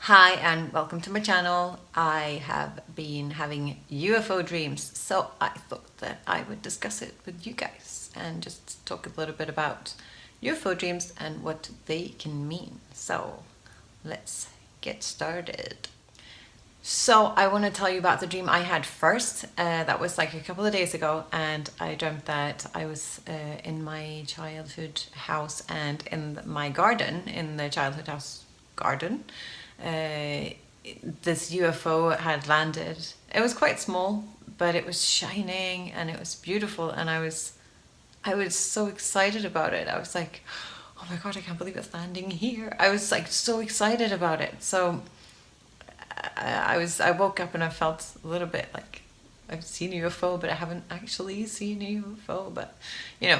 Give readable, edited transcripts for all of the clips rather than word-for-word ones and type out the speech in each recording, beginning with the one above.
Hi and welcome to my channel. I have been having UFO dreams, so I thought that I would discuss it with you guys and just talk a little bit about UFO dreams and what they can mean. So let's get started. So I want to tell you about the dream I had first. That was like a couple of days ago, and I dreamt that I was in my childhood house and in my garden, in the childhood house garden. This UFO had landed. It was quite small, but it was shining and it was beautiful, and I was so excited about it. I was like, oh my god, I can't believe it's landing here. I was like so excited about it. So I woke up and I felt a little bit like I've seen a UFO, but I haven't actually seen a UFO. But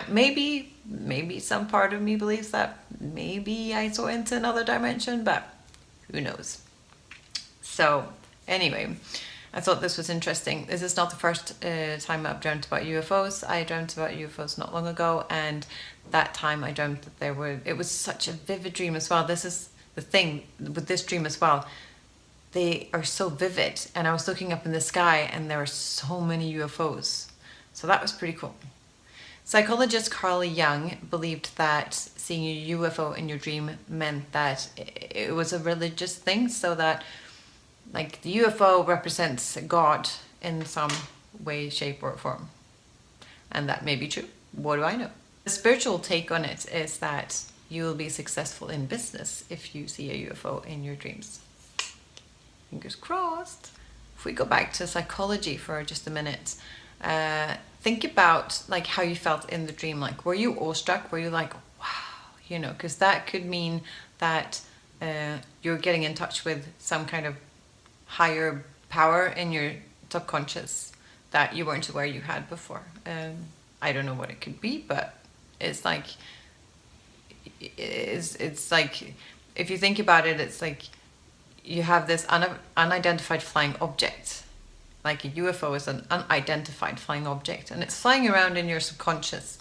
maybe some part of me believes that maybe I saw into another dimension, but who knows. So anyway, I thought this was interesting. This is not the first time I've dreamt about UFOs. I dreamt about UFOs not long ago, and that time I dreamt that it was such a vivid dream as well. This is the thing with this dream as well. They are so vivid, and I was looking up in the sky and there were so many UFOs. So that was pretty cool. Psychologist Carl Jung believed that seeing a UFO in your dream meant that it was a religious thing, so that like the UFO represents God in some way, shape or form. And that may be true. What do I know? The spiritual take on it is that you will be successful in business if you see a UFO in your dreams. Fingers crossed. If we go back to psychology for just a minute, think about like how you felt in the dream. Like, were you awestruck? Were you like, wow, because that could mean that you're getting in touch with some kind of higher power in your subconscious that you weren't aware you had before. I don't know what it could be, but it's like if you think about it, it's like you have this unidentified flying object. Like a UFO is an unidentified flying object, and it's flying around in your subconscious.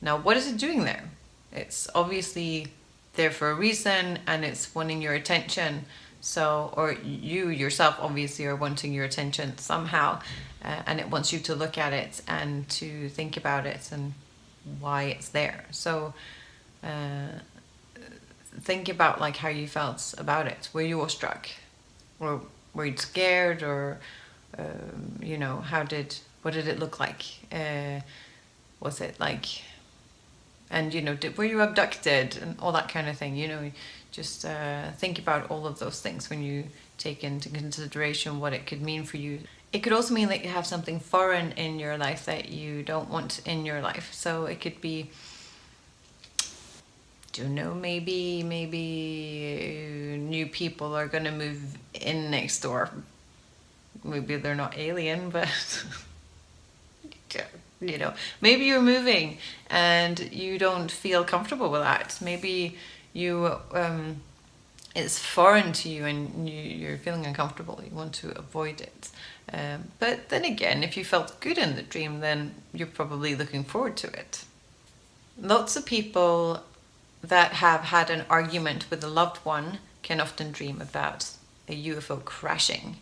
Now, what is it doing there? It's obviously there for a reason, and it's wanting your attention. So, or you yourself obviously are wanting your attention somehow, and it wants you to look at it and to think about it and why it's there. So, think about like how you felt about it. Were you awestruck, or were you scared, or what did it look like? Was it like, and were you abducted and all that kind of thing? Just think about all of those things when you take into consideration what it could mean for you. It could also mean that you have something foreign in your life that you don't want in your life. So it could be, maybe new people are gonna move in next door. Maybe they're not alien, but maybe you're moving and you don't feel comfortable with that. Maybe you it's foreign to you and you're feeling uncomfortable. You want to avoid it. But then again, if you felt good in the dream, then you're probably looking forward to it. Lots of people that have had an argument with a loved one can often dream about a UFO crashing.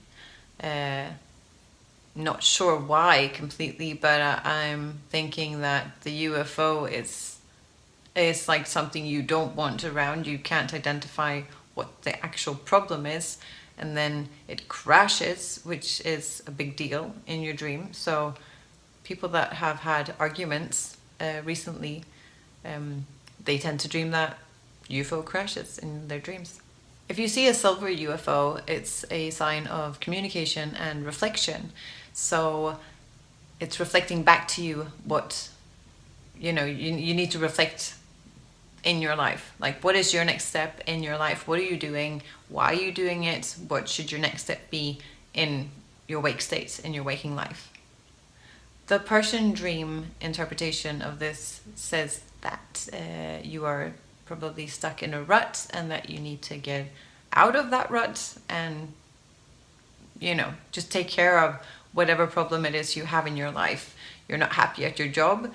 Not sure why completely, but I'm thinking that the UFO is like something you don't want around. You can't identify what the actual problem is, and then it crashes, which is a big deal in your dream. So people that have had arguments recently, they tend to dream that UFO crashes in their dreams. If you see a silver UFO, it's a sign of communication and reflection. So it's reflecting back to you what, you need to reflect in your life. Like, what is your next step in your life? What are you doing? Why are you doing it? What should your next step be in your wake state, in your waking life? The Persian dream interpretation of this says that you are probably stuck in a rut and that you need to get out of that rut and, just take care of whatever problem it is you have in your life. You're not happy at your job,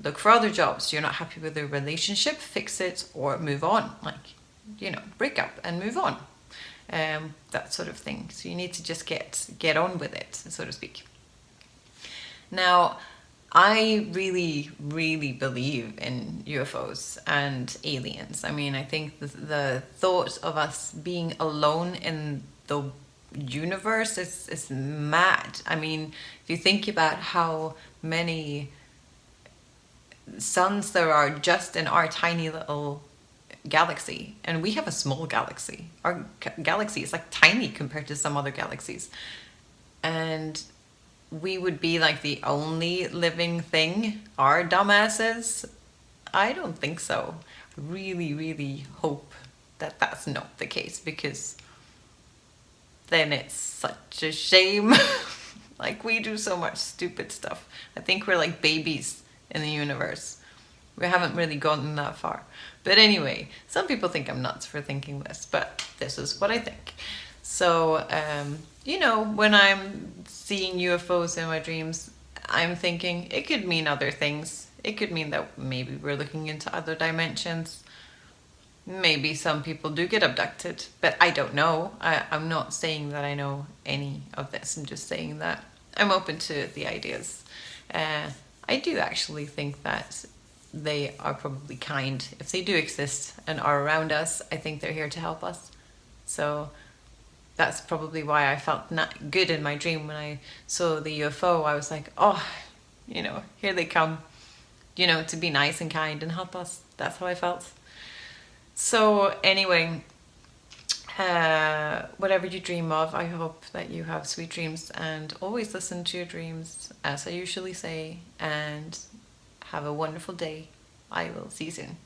look for other jobs. You're not happy with your relationship, fix it or move on. Like, break up and move on. that sort of thing. So you need to just get on with it, so to speak. Now, I really, really believe in UFOs and aliens. I mean, I think the thought of us being alone in the universe is mad. I mean, if you think about how many suns there are just in our tiny little galaxy, and we have a small galaxy. Our galaxy is like tiny compared to some other galaxies, and we would be like the only living thing, our dumbasses. I don't think so. Really, really hope that that's not the case, because then it's such a shame. Like, we do so much stupid stuff. I think we're like babies in the universe. We haven't really gotten that far. But anyway, some people think I'm nuts for thinking this, but this is what I think. So, you know, when I'm seeing UFOs in my dreams, I'm thinking it could mean other things. It could mean that maybe we're looking into other dimensions. Maybe some people do get abducted, but I don't know. I'm not saying that I know any of this. I'm just saying that I'm open to the ideas. I do actually think that they are probably kind. If they do exist and are around us, I think they're here to help us. So that's probably why I felt not good in my dream when I saw the UFO. I was like, oh, you know, here they come, you know, to be nice and kind and help us. That's how I felt. So anyway, whatever you dream of, I hope that you have sweet dreams, and always listen to your dreams, as I usually say, and have a wonderful day. I will see you soon.